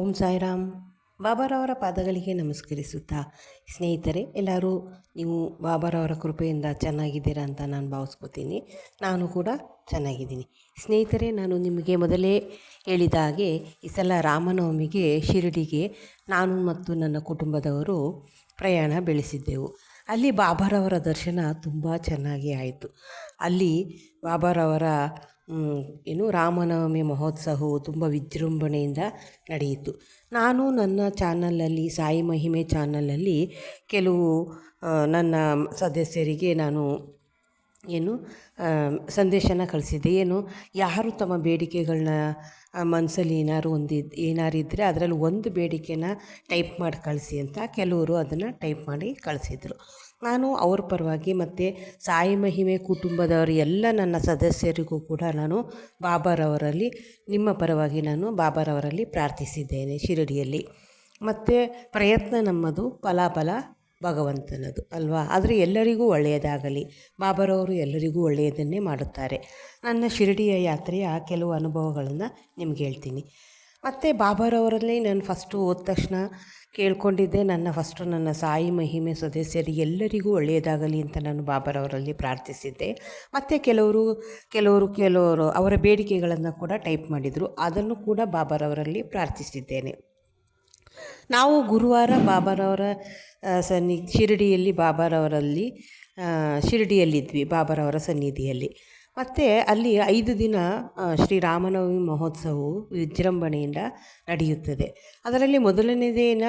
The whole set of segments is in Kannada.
ಓಂ ಸಾಯಿರಾಮ್. ಬಾಬಾರವರ ಪಾದಗಳಿಗೆ ನಮಸ್ಕರಿಸುತ್ತಾ ಸ್ನೇಹಿತರೆ, ಎಲ್ಲರೂ ನೀವು ಬಾಬಾರವರ ಕೃಪೆಯಿಂದ ಚೆನ್ನಾಗಿದ್ದೀರಾ ಅಂತ ನಾನು ಭಾವಿಸ್ಕೋತೀನಿ. ನಾನು ಕೂಡ ಚೆನ್ನಾಗಿದ್ದೀನಿ. ಸ್ನೇಹಿತರೆ, ನಾನು ನಿಮಗೆ ಮೊದಲೇ ಹೇಳಿದ ಹಾಗೆ ಈ ಸಲ ರಾಮನವಮಿಗೆ ಶಿರಡಿಗೆ ನಾನು ಮತ್ತು ನನ್ನ ಕುಟುಂಬದವರು ಪ್ರಯಾಣ ಬೆಳೆಸಿದ್ದೆವು. ಅಲ್ಲಿ ಬಾಬಾರವರ ದರ್ಶನ ತುಂಬ ಚೆನ್ನಾಗಿ ಆಯಿತು. ಅಲ್ಲಿ ಬಾಬಾರವರ ರಾಮನವಮಿ ಮಹೋತ್ಸವವು ತುಂಬ ವಿಜೃಂಭಣೆಯಿಂದ ನಡೆಯಿತು. ನಾನು ನನ್ನ ಚಾನಲಲ್ಲಿ, ಸಾಯಿ ಮಹಿಮೆ ಚಾನಲಲ್ಲಿ ಕೆಲವು ನನ್ನ ಸದಸ್ಯರಿಗೆ ನಾನು ಸಂದೇಶನ ಕಳಿಸಿದ್ದೆ. ಯಾರು ತಮ್ಮ ಬೇಡಿಕೆಗಳನ್ನ ಮನಸ್ಸಲ್ಲಿ ಏನಾರಿದ್ದರೆ ಅದರಲ್ಲಿ ಒಂದು ಬೇಡಿಕೆನ ಟೈಪ್ ಮಾಡಿ ಕಳಿಸಿ ಅಂತ ಕೆಲವರು ಅದನ್ನು ಟೈಪ್ ಮಾಡಿ ಕಳಿಸಿದರು. ನಾನು ಅವ್ರ ಪರವಾಗಿ ಮತ್ತು ಸಾಯಿ ಮಹಿಮೆ ಕುಟುಂಬದವರು ಎಲ್ಲ ನನ್ನ ಸದಸ್ಯರಿಗೂ ಕೂಡ ನಾನು ನಿಮ್ಮ ಪರವಾಗಿ ನಾನು ಬಾಬಾರವರಲ್ಲಿ ಪ್ರಾರ್ಥಿಸಿದ್ದೇನೆ ಶಿರಡಿಯಲ್ಲಿ. ಮತ್ತು ಪ್ರಯತ್ನ ನಮ್ಮದು, ಫಲಾಫಲ ಭಗವಂತನದು ಅಲ್ವಾ. ಆದರೆ ಎಲ್ಲರಿಗೂ ಒಳ್ಳೆಯದಾಗಲಿ. ಬಾಬಾರವರು ಎಲ್ಲರಿಗೂ ಒಳ್ಳೆಯದನ್ನೇ ಮಾಡುತ್ತಾರೆ. ನನ್ನ ಶಿರಡಿಯ ಯಾತ್ರೆಯ ಕೆಲವು ಅನುಭವಗಳನ್ನು ನಿಮ್ಗೆ ಹೇಳ್ತೀನಿ. ಮತ್ತು ಬಾಬಾರವರಲ್ಲಿ ನಾನು ಫಸ್ಟು ಹೋದ ತಕ್ಷಣ ಕೇಳ್ಕೊಂಡಿದ್ದೆ, ನನ್ನ ಸಾಯಿ ಮಹಿಮೆ ಸದಸ್ಯರಿಗೆ ಎಲ್ಲರಿಗೂ ಒಳ್ಳೆಯದಾಗಲಿ ಅಂತ ನಾನು ಬಾಬಾರವರಲ್ಲಿ ಪ್ರಾರ್ಥಿಸಿದ್ದೆ. ಮತ್ತು ಕೆಲವರು ಅವರ ಬೇಡಿಕೆಗಳನ್ನು ಕೂಡ ಟೈಪ್ ಮಾಡಿದರು. ಅದನ್ನು ಕೂಡ ಬಾಬಾರವರಲ್ಲಿ ಪ್ರಾರ್ಥಿಸಿದ್ದೇನೆ. ನಾವು ಗುರುವಾರ ಬಾಬಾರವರ ಶಿರಡಿಯಲ್ಲಿದ್ವಿ, ಬಾಬಾರವರ ಸನ್ನಿಧಿಯಲ್ಲಿ. ಮತ್ತು ಅಲ್ಲಿ 5 ದಿನ ಶ್ರೀರಾಮನವಮಿ ಮಹೋತ್ಸವವು ವಿಜೃಂಭಣೆಯಿಂದ ನಡೆಯುತ್ತದೆ. ಅದರಲ್ಲಿ ಮೊದಲನೇ ದಿನ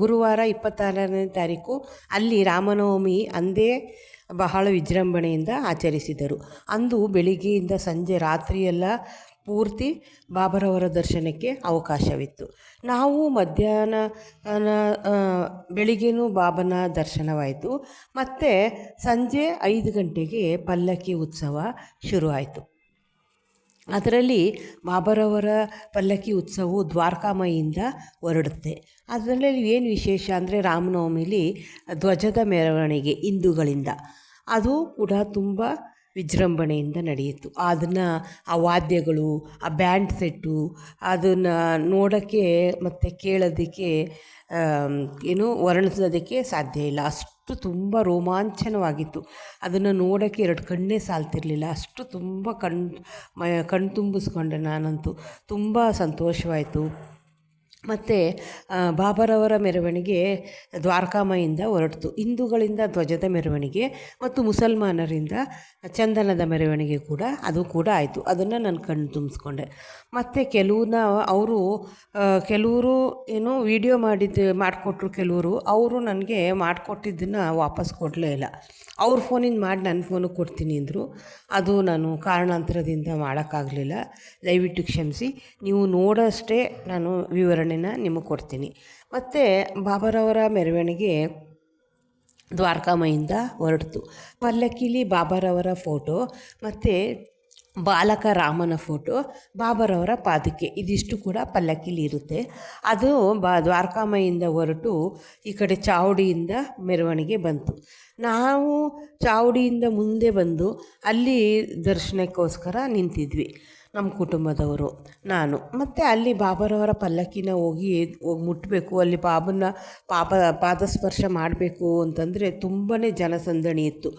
ಗುರುವಾರ 26ನೇ ತಾರೀಕು ಅಲ್ಲಿ ರಾಮನವಮಿ ಅಂದೇ ಬಹಳ ವಿಜೃಂಭಣೆಯಿಂದ ಆಚರಿಸಿದರು. ಅಂದು ಬೆಳಿಗ್ಗೆಯಿಂದ ಸಂಜೆ ರಾತ್ರಿಯೆಲ್ಲ ಪೂರ್ತಿ ಬಾಬಾರವರ ದರ್ಶನಕ್ಕೆ ಅವಕಾಶವಿತ್ತು. ನಾವು ಮಧ್ಯಾಹ್ನ ಬೆಳಿಗ್ಗೆನೂ ಬಾಬನ ದರ್ಶನವಾಯಿತು. ಮತ್ತು ಸಂಜೆ 5 ಗಂಟೆಗೆ ಪಲ್ಲಕ್ಕಿ ಉತ್ಸವ ಶುರುವಾಯಿತು. ಅದರಲ್ಲಿ ಬಾಬಾರವರ ಪಲ್ಲಕ್ಕಿ ಉತ್ಸವವು ದ್ವಾರಕಾಮಾಯಿಯಿಂದ ಹೊರಡುತ್ತೆ. ಅದರಲ್ಲಿ ಏನು ವಿಶೇಷ ಅಂದರೆ ರಾಮನವಮಿಲಿ ಧ್ವಜದ ಮೆರವಣಿಗೆ ಹಿಂದೂಗಳಿಂದ ಅದು ಕೂಡ ತುಂಬ ವಿಜೃಂಭಣೆಯಿಂದ ನಡೆಯಿತು. ಆ ವಾದ್ಯಗಳು, ಆ ಬ್ಯಾಂಡ್ ಸೆಟ್ಟು, ಅದನ್ನು ನೋಡೋಕ್ಕೆ ಮತ್ತು ಕೇಳೋದಕ್ಕೆ ವರ್ಣಿಸೋದಕ್ಕೆ ಸಾಧ್ಯ ಇಲ್ಲ. ಅಷ್ಟು ತುಂಬ ರೋಮಾಂಚನವಾಗಿತ್ತು. ಅದನ್ನು ನೋಡೋಕ್ಕೆ 2 ಕಣ್ಣೇ ಸಾಲ್ತಿರಲಿಲ್ಲ. ಅಷ್ಟು ತುಂಬ ಕಣ್ಣು ತುಂಬಿಸ್ಕೊಂಡೆ ನಾನಂತೂ. ತುಂಬ ಸಂತೋಷವಾಯಿತು. ಮತ್ತು ಬಾಬಾರವರ ಮೆರವಣಿಗೆ ದ್ವಾರಕಾಮಾಯಿಯಿಂದ ಹೊರಟಿತು. ಹಿಂದೂಗಳಿಂದ ಧ್ವಜದ ಮೆರವಣಿಗೆ ಮತ್ತು ಮುಸಲ್ಮಾನರಿಂದ ಚಂದನದ ಮೆರವಣಿಗೆ ಅದು ಕೂಡ ಆಯಿತು. ಅದನ್ನು ನಾನು ಕಣ್ಣು ತುಂಬಿಸ್ಕೊಂಡೆ. ಮತ್ತು ಕೆಲವರು ವೀಡಿಯೋ ಮಾಡಿಕೊಟ್ರು. ಅವರು ನನಗೆ ಮಾಡಿಕೊಟ್ಟಿದ್ದನ್ನು ವಾಪಸ್ ಕೊಡಲೇ ಇಲ್ಲ. ಅವ್ರ ಫೋನಿಂದ ಮಾಡಿ ನನ್ನ ಫೋನಿಗೆ ಕೊಡ್ತೀನಿ ಅಂದರು. ಅದು ನಾನು ಕಾರಣಾಂತರದಿಂದ ಮಾಡೋಕ್ಕಾಗಲಿಲ್ಲ. ದಯವಿಟ್ಟು ಕ್ಷಮಿಸಿ. ನೀವು ನೋಡೋಷ್ಟೇ ನಾನು ವಿವರಣೆನ ನಿಮಗೆ ಕೊಡ್ತೀನಿ. ಮತ್ತು ಬಾಬಾರವರ ಮೆರವಣಿಗೆ ದ್ವಾರಕಾಮಾಯಿಯಿಂದ ಹೊರಟಿತು. ಪಲ್ಲಕ್ಕಿಲಿ ಬಾಬಾರವರ ಫೋಟೋ ಮತ್ತು ಬಾಲಕ ರಾಮನ ಫೋಟೋ, ಬಾಬಾರವರ ಪಾದಕ್ಕೆ, ಇದಿಷ್ಟು ಕೂಡ ಪಲ್ಲಕ್ಕಿಲಿ ಇರುತ್ತೆ. ಅದು ದ್ವಾರಕಾಮಾಯಿಯಿಂದ ಹೊರಟು ಈ ಕಡೆ ಚಾವಡಿಯಿಂದ ಮೆರವಣಿಗೆ ಬಂತು. ನಾವು ಚಾವಡಿಯಿಂದ ಮುಂದೆ ಬಂದು ಅಲ್ಲಿ ದರ್ಶನಕ್ಕೋಸ್ಕರ ನಿಂತಿದ್ವಿ, ನಮ್ಮ ಕುಟುಂಬದವರು, ನಾನು. ಮತ್ತು ಅಲ್ಲಿ ಬಾಬಾರವರ ಪಲ್ಲಕ್ಕಿನ ಹೋಗಿ ಮುಟ್ಟಬೇಕು, ಅಲ್ಲಿ ಪಾದಸ್ಪರ್ಶ ಮಾಡಬೇಕು ಅಂತಂದರೆ ತುಂಬಾ ಜನಸಂದಣಿ ಇತ್ತು.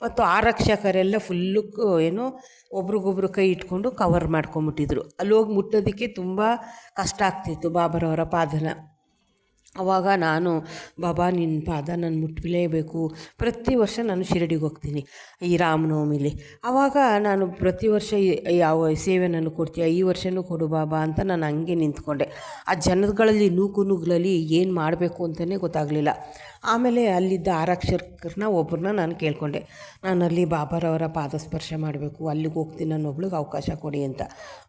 ಮತ್ತು ಆರಕ್ಷಕರೆಲ್ಲ ಫುಲ್ಲು ಒಬ್ರಿಗೊಬ್ರು ಕೈ ಇಟ್ಕೊಂಡು ಕವರ್ ಮಾಡ್ಕೊಂಬಿಟ್ಟಿದ್ರು. ಅಲ್ಲಿ ಹೋಗಿ ಮುಟ್ಟೋದಕ್ಕೆ ತುಂಬ ಕಷ್ಟ ಆಗ್ತಿತ್ತು ಬಾಬಾರವರ ಪಾದನ. ಆವಾಗ ನಾನು, ಬಾಬಾ ನಿನ್ನ ಪಾದ ನಾನು ಮುಟ್ಟಲೇಬೇಕು. ಪ್ರತಿ ವರ್ಷ ನಾನು ಶಿರಡಿಗೆ ಹೋಗ್ತೀನಿ ಈ ರಾಮನವಮಿಲಿ. ಆವಾಗ ನಾನು ಪ್ರತಿ ವರ್ಷ ಯಾವ ಸೇವೆ ನಾನು ಕೊಡ್ತೀಯ, ಈ ವರ್ಷವೂ ಕೊಡು ಬಾಬಾ ಅಂತ ನಾನು ಹಂಗೆ ನಿಂತ್ಕೊಂಡೆ. ಆ ಜನಗಳಲ್ಲಿ ನೂಕುನುಗ್ಲಲ್ಲಿ ಏನು ಮಾಡಬೇಕು ಅಂತಲೇ ಗೊತ್ತಾಗಲಿಲ್ಲ. ಆಮೇಲೆ ಅಲ್ಲಿದ್ದ ಒಬ್ಬರನ್ನ ನಾನು ಕೇಳಿಕೊಂಡೆ, ನಾನಲ್ಲಿ ಬಾಬಾರವರ ಪಾದಸ್ಪರ್ಶ ಮಾಡಬೇಕು, ಅಲ್ಲಿಗೆ ಹೋಗ್ತೀನಿ, ನನ್ನೊಬ್ಳಿಗೆ ಅವಕಾಶ ಕೊಡಿ ಅಂತ.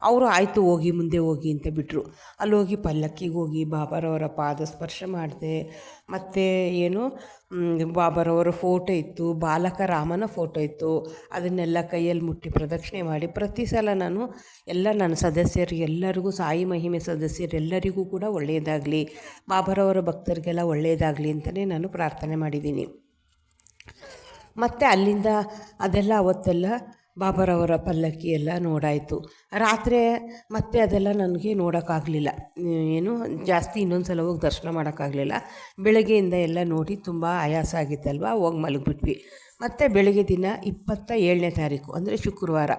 ಅವರು ಆಯಿತು ಹೋಗಿ, ಮುಂದೆ ಹೋಗಿ ಅಂತ ಬಿಟ್ಟರು. ಅಲ್ಲಿ ಹೋಗಿ ಪಲ್ಲಕ್ಕಿಗೆ ಹೋಗಿ ಬಾಬಾರವರ ಪಾದಸ್ಪರ್ಶ ಮಾಡಿದೆ. ಮತ್ತು ಬಾಬಾರವರ ಫೋಟೋ ಇತ್ತು, ಬಾಲಕ ರಾಮನ ಫೋಟೋ ಇತ್ತು. ಅದನ್ನೆಲ್ಲ ಕೈಯಲ್ಲಿ ಮುಟ್ಟಿ ಪ್ರದಕ್ಷಿಣೆ ಮಾಡಿ ಪ್ರತಿ ಸಲ ನಾನು ನನ್ನ ಸದಸ್ಯರು ಎಲ್ಲರಿಗೂ, ಸಾಯಿ ಮಹಿಮೆ ಸದಸ್ಯರೆಲ್ಲರಿಗೂ ಕೂಡ ಒಳ್ಳೆಯದಾಗಲಿ, ಬಾಬಾರವರ ಭಕ್ತರಿಗೆಲ್ಲ ಒಳ್ಳೆಯದಾಗಲಿ ಅಂತಲೇ ನಾನು ಪ್ರಾರ್ಥನೆ ಮಾಡಿದ್ದೀನಿ. ಮತ್ತು ಅಲ್ಲಿಂದ ಅವತ್ತೆಲ್ಲ ಬಾಬರವರ ಪಲ್ಲಕ್ಕಿ ಎಲ್ಲ ನೋಡಾಯಿತು. ರಾತ್ರಿ ಮತ್ತೆ ಅದೆಲ್ಲ ನನಗೆ ನೋಡೋಕ್ಕಾಗಲಿಲ್ಲ, ಏನು ಜಾಸ್ತಿ ಇನ್ನೊಂದು ಸಲ ಹೋಗಿ ದರ್ಶನ ಮಾಡೋಕ್ಕಾಗಲಿಲ್ಲ. ಬೆಳಗ್ಗೆಯಿಂದ ಎಲ್ಲ ನೋಡಿ ತುಂಬ ಆಯಾಸ ಆಗಿತ್ತಲ್ವ, ಹೋಗಿ ಮಲಗಿಬಿಟ್ವಿ. ಮತ್ತು ಬೆಳಗ್ಗೆ ದಿನ 27ನೇ ತಾರೀಕು ಅಂದರೆ ಶುಕ್ರವಾರ,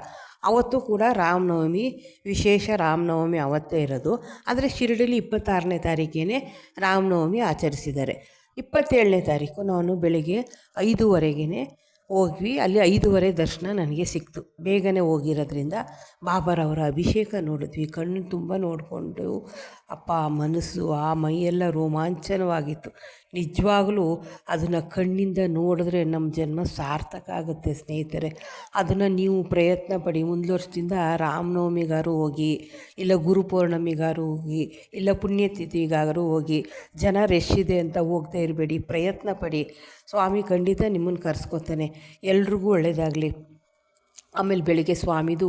ಅವತ್ತು ಕೂಡ ರಾಮನವಮಿ, ವಿಶೇಷ ರಾಮನವಮಿ ಅವತ್ತೇ ಇರೋದು. ಆದರೆ ಶಿರಡಿಲಿ 26ನೇ ತಾರೀಕೇ ರಾಮನವಮಿ ಆಚರಿಸಿದ್ದಾರೆ. 27ನೇ ತಾರೀಕು ನಾನು ಬೆಳಗ್ಗೆ 5:30ಗೆ ಹೋದ್ವಿ. ಅಲ್ಲಿ 5:30 ದರ್ಶನ ನನಗೆ ಸಿಕ್ತು. ಬೇಗನೆ ಹೋಗಿರೋದ್ರಿಂದ ಬಾಬರವರ ಅಭಿಷೇಕ ನೋಡಿದ್ವಿ. ಕಣ್ಣು ತುಂಬ ನೋಡಿಕೊಂಡು ಅಪ್ಪ ಮನಸ್ಸು ಆ ಮೈಯೆಲ್ಲ ರೋಮಾಂಚನವಾಗಿತ್ತು. ನಿಜವಾಗಲೂ ಅದನ್ನು ಕಣ್ಣಿಂದ ನೋಡಿದ್ರೆ ನಮ್ಮ ಜನ್ಮ ಸಾರ್ಥಕ ಆಗುತ್ತೆ ಸ್ನೇಹಿತರೆ. ಅದನ್ನು ನೀವು ಪ್ರಯತ್ನ ಪಡಿ. ಮುಂದೆ ವರ್ಷದಿಂದ ರಾಮನವಮಿಗಾರು ಹೋಗಿ, ಇಲ್ಲ ಗುರುಪೌರ್ಣಮಿಗಾರು ಹೋಗಿ, ಇಲ್ಲ ಪುಣ್ಯತಿಥಿಗಾರು ಹೋಗಿ. ಜನ ರಶ್ ಇದೆ ಅಂತ ಹೋಗ್ತಾ ಇರಬೇಡಿ, ಪ್ರಯತ್ನ ಪಡಿ. ಸ್ವಾಮಿ ಖಂಡಿತ ನಿಮ್ಮನ್ನು ಕರೆಸ್ಕೊತಾನೆ. ಎಲ್ರಿಗೂ ಒಳ್ಳೆಯದಾಗಲಿ. ಆಮೇಲೆ ಬೆಳಿಗ್ಗೆ ಸ್ವಾಮಿದು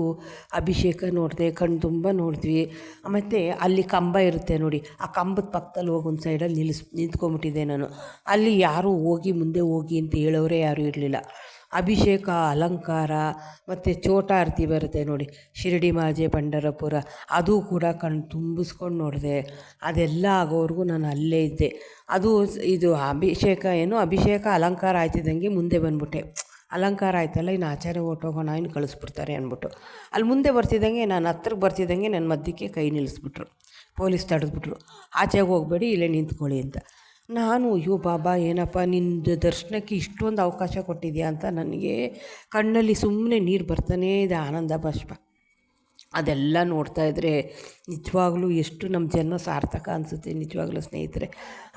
ಅಭಿಷೇಕ ನೋಡಿದೆ, ಕಣ್ಣು ತುಂಬ ನೋಡಿದ್ವಿ. ಮತ್ತು ಅಲ್ಲಿ ಕಂಬ ಇರುತ್ತೆ ನೋಡಿ, ಆ ಕಂಬದ ಪಕ್ಕದಲ್ಲಿ ಹೋಗಿ ಒಂದು ಸೈಡಲ್ಲಿ ನಿಂತ್ಕೊಂಬಿಟ್ಟಿದ್ದೆ ನಾನು. ಅಲ್ಲಿ ಯಾರೂ ಹೋಗಿ ಮುಂದೆ ಹೋಗಿ ಅಂತ ಹೇಳೋರೇ ಯಾರೂ ಇರಲಿಲ್ಲ. ಅಭಿಷೇಕ, ಅಲಂಕಾರ ಮತ್ತು ಚೋಟಾರತಿ ಬರುತ್ತೆ ನೋಡಿ, ಶಿರಡಿ ಮಾಜೆ ಪಂಢರಪುರ, ಅದು ಕೂಡ ಕಣ್ಣು ತುಂಬಿಸ್ಕೊಂಡು ನೋಡಿದೆ. ಅದೆಲ್ಲ ಆಗೋವರೆಗೂ ನಾನು ಅಲ್ಲೇ ಇದ್ದೆ. ಅದು ಇದು ಅಭಿಷೇಕ ಅಲಂಕಾರ ಆಯ್ತಿದ್ದಂಗೆ ಮುಂದೆ ಬಂದ್ಬಿಟ್ಟೆ. ಅಲಂಕಾರ ಆಯ್ತಲ್ಲ, ಇನ್ನು ಆಚಾರ್ಯ ಹೊರ್ಟೋಗೋಣ, ಇನ್ನು ಕಳಿಸ್ಬಿಡ್ತಾರೆ ಅಂದ್ಬಿಟ್ಟು ಅಲ್ಲಿ ಮುಂದೆ ಬರ್ತಿದ್ದಂಗೆ, ನಾನು ಹತ್ರಕ್ಕೆ ಬರ್ತಿದ್ದಂಗೆ ನನ್ನ ಮಧ್ಯಕ್ಕೆ ಕೈ ನಿಲ್ಲಿಸ್ಬಿಟ್ರು. ಪೊಲೀಸ್ ತಡೆದ್ಬಿಟ್ರು. ಆಚೆಗೆ ಹೋಗಬೇಡಿ, ಇಲ್ಲೇ ನಿಂತ್ಕೊಳ್ಳಿ ಅಂತ. ನಾನು ಅಯ್ಯೋ ಬಾಬಾ, ಏನಪ್ಪ ನಿನ್ನದು ದರ್ಶನಕ್ಕೆ ಇಷ್ಟೊಂದು ಅವಕಾಶ ಕೊಟ್ಟಿದ್ಯಾ ಅಂತ ನನಗೆ ಕಣ್ಣಲ್ಲಿ ಸುಮ್ಮನೆ ನೀರು ಬರ್ತಾನೇ ಇದೆ, ಆನಂದ ಬಾಷ್ಪ. ಅದೆಲ್ಲ ನೋಡ್ತಾಯಿದ್ರೆ ನಿಜವಾಗ್ಲೂ ಎಷ್ಟು ನಮ್ಮ ಜನ್ಮ ಸಾರ್ಥಕ ಅನಿಸುತ್ತೆ ನಿಜವಾಗ್ಲೂ ಸ್ನೇಹಿತರೆ.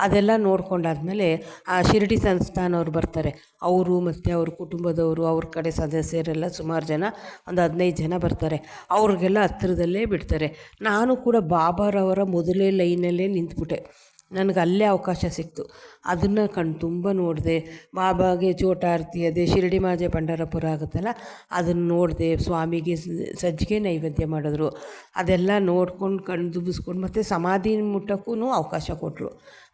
ಅದೆಲ್ಲ ನೋಡ್ಕೊಂಡಾದ್ಮೇಲೆ ಆ ಶಿರಡಿ ಸಂಸ್ಥಾನವ್ರು ಬರ್ತಾರೆ, ಅವರು ಮತ್ತು ಅವ್ರ ಕುಟುಂಬದವರು, ಅವ್ರ ಕಡೆ ಸದಸ್ಯರೆಲ್ಲ ಸುಮಾರು ಜನ, ಒಂದು 15 ಜನ ಬರ್ತಾರೆ. ಅವ್ರಿಗೆಲ್ಲ ಹತ್ತಿರದಲ್ಲೇ ಬಿಡ್ತಾರೆ. ನಾನು ಕೂಡ ಬಾಬಾರವರ ಮೊದಲೇ ಲೈನಲ್ಲೇ ನಿಂತ್ಬಿಟ್ಟೆ. ನನಗೆ ಅಲ್ಲೇ ಅವಕಾಶ ಸಿಕ್ತು. ಅದನ್ನು ಕಣ್ಣು ತುಂಬ ನೋಡಿದೆ. ಬಾಬಾಗೆ ಚೋಟಾರತಿ, ಅದೇ ಶಿರಡಿ ಮಾಜೆ ಪಂಢರಪುರ ಆಗುತ್ತಲ್ಲ, ಅದನ್ನು ನೋಡಿದೆ. ಸ್ವಾಮಿಗೆ ಸಜ್ಜಿಗೆ ನೈವೇದ್ಯ ಮಾಡಿದ್ರು. ಅದೆಲ್ಲ ನೋಡ್ಕೊಂಡು ಕಣ್ಣು ದುಬ್ಬಿಸ್ಕೊಂಡು ಮತ್ತು ಸಮಾಧಿ ಮುಟ್ಟಕ್ಕೂ ಅವಕಾಶ ಕೊಟ್ಟರು.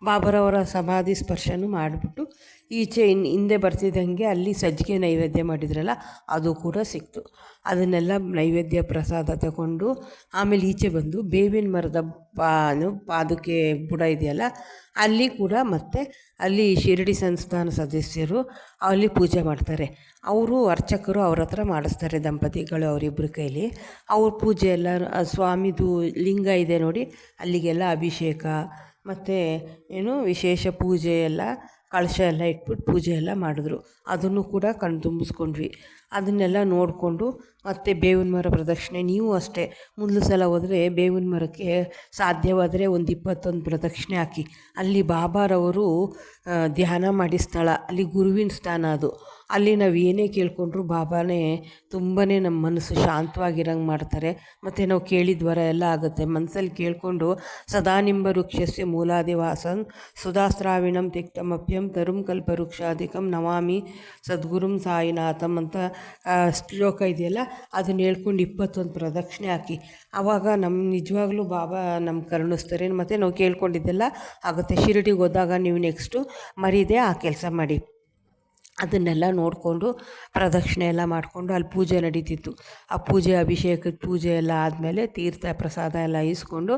ಬಾಬರವರ ಸಮಾಧಿ ಸ್ಪರ್ಶನೂ ಮಾಡಿಬಿಟ್ಟು ಈಚೆ ಹಿಂದೆ ಬರ್ತಿದ್ದಂಗೆ ಅಲ್ಲಿ ಸಜ್ಜಿಗೆ ನೈವೇದ್ಯ ಮಾಡಿದ್ರಲ್ಲ, ಅದು ಕೂಡ ಸಿಕ್ತು. ಅದನ್ನೆಲ್ಲ ನೈವೇದ್ಯ ಪ್ರಸಾದ ತಗೊಂಡು ಆಮೇಲೆ ಈಚೆ ಬಂದು ಬೇವಿನ ಮರದ ಪಾದಕ್ಕೆ ಬುಡ ಇದೆಯಲ್ಲ, ಅಲ್ಲಿ ಕೂಡ ಮತ್ತು ಅಲ್ಲಿ ಶಿರಡಿ ಸಂಸ್ಥಾನ ಸದಸ್ಯರು ಅಲ್ಲಿ ಪೂಜೆ ಮಾಡ್ತಾರೆ. ಅವರು ಅರ್ಚಕರು ಅವ್ರ ಹತ್ರ ಮಾಡಿಸ್ತಾರೆ, ದಂಪತಿಗಳು ಅವರಿಬ್ಬರ ಕೈಲಿ. ಅವ್ರ ಪೂಜೆ ಎಲ್ಲ ಸ್ವಾಮಿದು ಲಿಂಗ ಇದೆ ನೋಡಿ, ಅಲ್ಲಿಗೆಲ್ಲ ಅಭಿಷೇಕ ಮತ್ತು ವಿಶೇಷ ಪೂಜೆ ಎಲ್ಲ, ಕಳಶ ಎಲ್ಲ ಇಟ್ಬಿಟ್ಟು ಪೂಜೆ ಎಲ್ಲ ಮಾಡಿದ್ರು. ಅದನ್ನು ಕೂಡ ಕಣ್ಣು ತುಂಬಿಸ್ಕೊಂಡ್ವಿ. ಅದನ್ನೆಲ್ಲ ನೋಡಿಕೊಂಡು ಮತ್ತು ಬೇವಿನ ಮರ ಪ್ರದಕ್ಷಿಣೆ, ನೀವು ಅಷ್ಟೇ ಮುಂದಿನ ಸಲ ಹೋದರೆ ಬೇವಿನ ಮರಕ್ಕೆ ಸಾಧ್ಯವಾದರೆ ಒಂದು 21 ಪ್ರದಕ್ಷಿಣೆ ಹಾಕಿ. ಅಲ್ಲಿ ಬಾಬಾರವರು ಧ್ಯಾನ ಮಾಡಿ ಸ್ಥಳ, ಅಲ್ಲಿ ಗುರುವಿನ ಸ್ಥಾನ ಅದು. ಅಲ್ಲಿ ನಾವು ಏನೇ ಕೇಳ್ಕೊಂಡ್ರು ಬಾಬಾನೇ ತುಂಬಾ ನಮ್ಮ ಮನಸ್ಸು ಶಾಂತವಾಗಿರಂಗೆ ಮಾಡ್ತಾರೆ. ಮತ್ತು ನಾವು ಕೇಳಿದ ವರ ಎಲ್ಲ ಆಗುತ್ತೆ. ಮನಸ್ಸಲ್ಲಿ ಕೇಳಿಕೊಂಡು ಸದಾ ನಿಂಬ ವೃಕ್ಷಸ್ಯ ಮೂಲಾದಿವಾಸಂ ಸುಧಾಸ್ರಾವಿಣಂ ತಿಕ್ತಮಪ್ಯಂ ತರುಂ ಕಲ್ಪವೃಕ್ಷಾಧಿಕಂ ನಮಾಮಿ ಸದ್ಗುರುಂ ಸಾಯಿನಾಥಂ ಅಂತ ಶ್ಲೋಕ ಇದೆಯಲ್ಲ, ಅದನ್ನ ಹೇಳ್ಕೊಂಡು 21 ಪ್ರದಕ್ಷಿಣೆ ಹಾಕಿ. ಆವಾಗ ನಮ್ಮ ನಿಜವಾಗ್ಲೂ ಬಾಬಾ ನಮ್ಮ ಕರುಣಿಸ್ತಾರೆ. ಮತ್ತು ನಾವು ಕೇಳ್ಕೊಂಡಿದ್ದೆಲ್ಲ ಆಗುತ್ತೆ. ಶಿರಡಿಗೆ ಹೋದಾಗ ನೀವು ನೆಕ್ಸ್ಟು ಮರೀದೆ ಆ ಕೆಲಸ ಮಾಡಿ. ಅದನ್ನೆಲ್ಲ ನೋಡಿಕೊಂಡು ಪ್ರದಕ್ಷಿಣೆ ಎಲ್ಲ ಮಾಡಿಕೊಂಡು ಅಲ್ಲಿ ಪೂಜೆ ನಡೀತಿತ್ತು. ಆ ಪೂಜೆ, ಅಭಿಷೇಕದ ಪೂಜೆ ಎಲ್ಲ ಆದಮೇಲೆ ತೀರ್ಥ ಪ್ರಸಾದ ಎಲ್ಲ ಇಸ್ಕೊಂಡು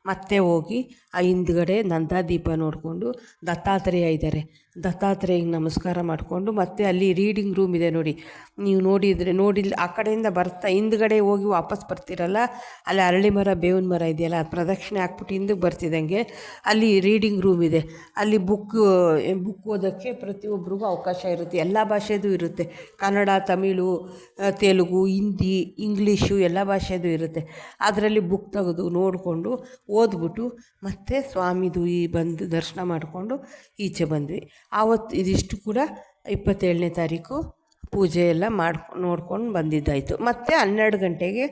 ಮತ್ತೆ ಹೋಗಿ ಆ ಹಿಂದ್ಗಡೆ ನಂದಾದೀಪ ನೋಡಿಕೊಂಡು ದತ್ತಾತ್ರೇಯ ಇದ್ದಾರೆ, ದತ್ತಾತ್ರೇಯಗೆ ನಮಸ್ಕಾರ ಮಾಡಿಕೊಂಡು ಮತ್ತೆ ಅಲ್ಲಿ ರೀಡಿಂಗ್ ರೂಮ್ ಇದೆ ನೋಡಿ, ನೀವು ನೋಡಿಲ್ಲ ಆ ಕಡೆಯಿಂದ ಬರ್ತಾ ಹಿಂದ್ಗಡೆ ಹೋಗಿ ವಾಪಸ್ ಬರ್ತಿರಲ್ಲ, ಅಲ್ಲಿ ಅರಳಿ ಮರ ಬೇವಿನ ಮರ ಇದೆಯಲ್ಲ, ಅದು ಪ್ರದಕ್ಷಿಣೆ ಹಾಕ್ಬಿಟ್ಟು ಹಿಂದಕ್ಕೆ ಬರ್ತಿದ್ದಂಗೆ ಅಲ್ಲಿ ರೀಡಿಂಗ್ ರೂಮ್ ಇದೆ. ಅಲ್ಲಿ ಬುಕ್ ಓದೋಕ್ಕೆ ಪ್ರತಿಯೊಬ್ಬರಿಗೂ ಅವಕಾಶ ಇರುತ್ತೆ. ಎಲ್ಲ ಭಾಷೆದು ಇರುತ್ತೆ, ಕನ್ನಡ, ತಮಿಳು, ತೆಲುಗು, ಹಿಂದಿ, ಇಂಗ್ಲೀಷು ಎಲ್ಲ ಭಾಷೆದು ಇರುತ್ತೆ. ಅದರಲ್ಲಿ ಬುಕ್ ತೆಗೆದು ನೋಡಿಕೊಂಡು ಓದ್ಬಿಟ್ಟು ಮತ್ತು ಸ್ವಾಮಿದು ಬಂದು ದರ್ಶನ ಮಾಡಿಕೊಂಡು ಈಚೆ ಬಂದ್ವಿ. ಆವತ್ತು ಇದಿಷ್ಟು ಕೂಡ 27ನೇ ತಾರೀಕು ಪೂಜೆ ಎಲ್ಲ ನೋಡ್ಕೊಂಡು ಬಂದಿದ್ದಾಯಿತು. ಮತ್ತು 12 ಗಂಟೆಗೆ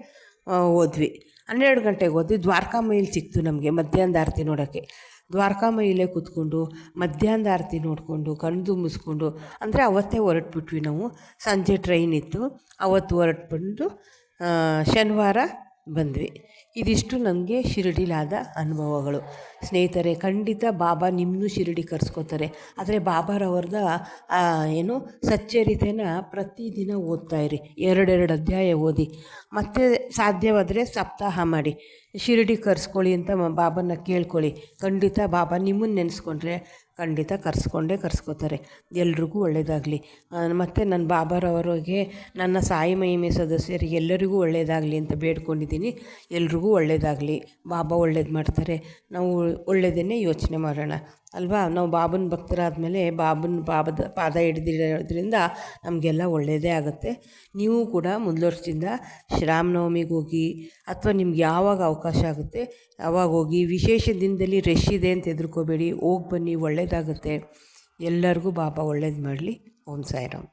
ಹೋದ್ವಿ. 12 ಗಂಟೆಗೆ ಹೋದ್ವಿ. ದ್ವಾರಕಾಮೈಲಿ ಸಿಕ್ತು ನಮಗೆ ಮಧ್ಯಾಹ್ನದ ಆರತಿ ನೋಡೋಕ್ಕೆ. ದ್ವಾರಕಾಮೈಲೇ ಕೂತ್ಕೊಂಡು ಮಧ್ಯಾಹ್ನದ ಆರತಿ ನೋಡಿಕೊಂಡು ಕಣ್ಣು ತುಂಬಿಸ್ಕೊಂಡು, ಅಂದರೆ ಅವತ್ತೇ ಹೊರಟ್ಬಿಟ್ವಿ ನಾವು. ಸಂಜೆ ಟ್ರೈನ್ ಇತ್ತು, ಅವತ್ತು ಹೊರಟ್ಬಿಟ್ಟು ಶನಿವಾರ ಬಂದ್ವಿ. ಇದಿಷ್ಟು ನನಗೆ ಶಿರಡಿಲಾದ ಅನುಭವಗಳು. ಸ್ನೇಹಿತರೆ, ಖಂಡಿತ ಬಾಬಾ ನಿಮ್ಮನ್ನೂ ಶಿರಡಿ ಕರೆಸ್ಕೋತಾರೆ. ಆದರೆ ಬಾಬಾರವ್ರದ ಏನು ಸಚ್ಚರಿತೆನ ಪ್ರತಿದಿನ ಓದ್ತಾಯಿರಿ, 2 ಅಧ್ಯಾಯ ಓದಿ, ಮತ್ತು ಸಾಧ್ಯವಾದರೆ ಸಪ್ತಾಹ ಮಾಡಿ, ಶಿರಡಿ ಕರೆಸ್ಕೊಳ್ಳಿ ಅಂತ ಬಾಬನ ಕೇಳ್ಕೊಳ್ಳಿ. ಖಂಡಿತ ಬಾಬಾ ನಿಮ್ಮನ್ನು ನೆನೆಸ್ಕೊಂಡ್ರೆ ಖಂಡಿತ ಕರೆಸ್ಕೋತಾರೆ. ಎಲ್ರಿಗೂ ಒಳ್ಳೆಯದಾಗಲಿ. ಮತ್ತು ನನ್ನ ಬಾಬಾರವರಿಗೆ, ನನ್ನ ಸಾಯಿ ಮಹಿಮೆ ಸದಸ್ಯರಿಗೆ ಎಲ್ಲರಿಗೂ ಒಳ್ಳೆಯದಾಗಲಿ ಅಂತ ಬೇಡ್ಕೊಂಡಿದ್ದೀನಿ. ಎಲ್ರಿಗೂ ಒಳ್ಳೆಯದಾಗಲಿ. ಬಾಬಾ ಒಳ್ಳೇದು ಮಾಡ್ತಾರೆ. ನಾವು ಒಳ್ಳೆಯದನ್ನೇ ಯೋಚನೆ ಮಾಡೋಣ ಅಲ್ವಾ. ನಾವು ಬಾಬನ ಭಕ್ತರಾದಮೇಲೆ ಬಾಬದ ಪಾದ ಹಿಡಿದಿರೋದ್ರಿಂದ ನಮಗೆಲ್ಲ ಒಳ್ಳೆಯದೇ ಆಗುತ್ತೆ. ನೀವು ಕೂಡ ಮುಂದೆ ವರ್ಷದಿಂದ ಶ್ರೀರಾಮನವಮಿಗೆ ಹೋಗಿ, ಅಥವಾ ನಿಮ್ಗೆ ಯಾವಾಗ ಅವಕಾಶ ಆಗುತ್ತೆ ಆವಾಗ ಹೋಗಿ. ವಿಶೇಷ ದಿನದಲ್ಲಿ ರಶ್ ಇದೆ ಅಂತ ಹೆದರ್ಕೋಬೇಡಿ, ಹೋಗಿ ಬನ್ನಿ, ಒಳ್ಳೆಯದಾಗುತ್ತೆ. ಎಲ್ಲರಿಗೂ ಬಾಬಾ ಒಳ್ಳೇದು ಮಾಡಲಿ. ಓಂ ಸಾಯಿರಾಮ್.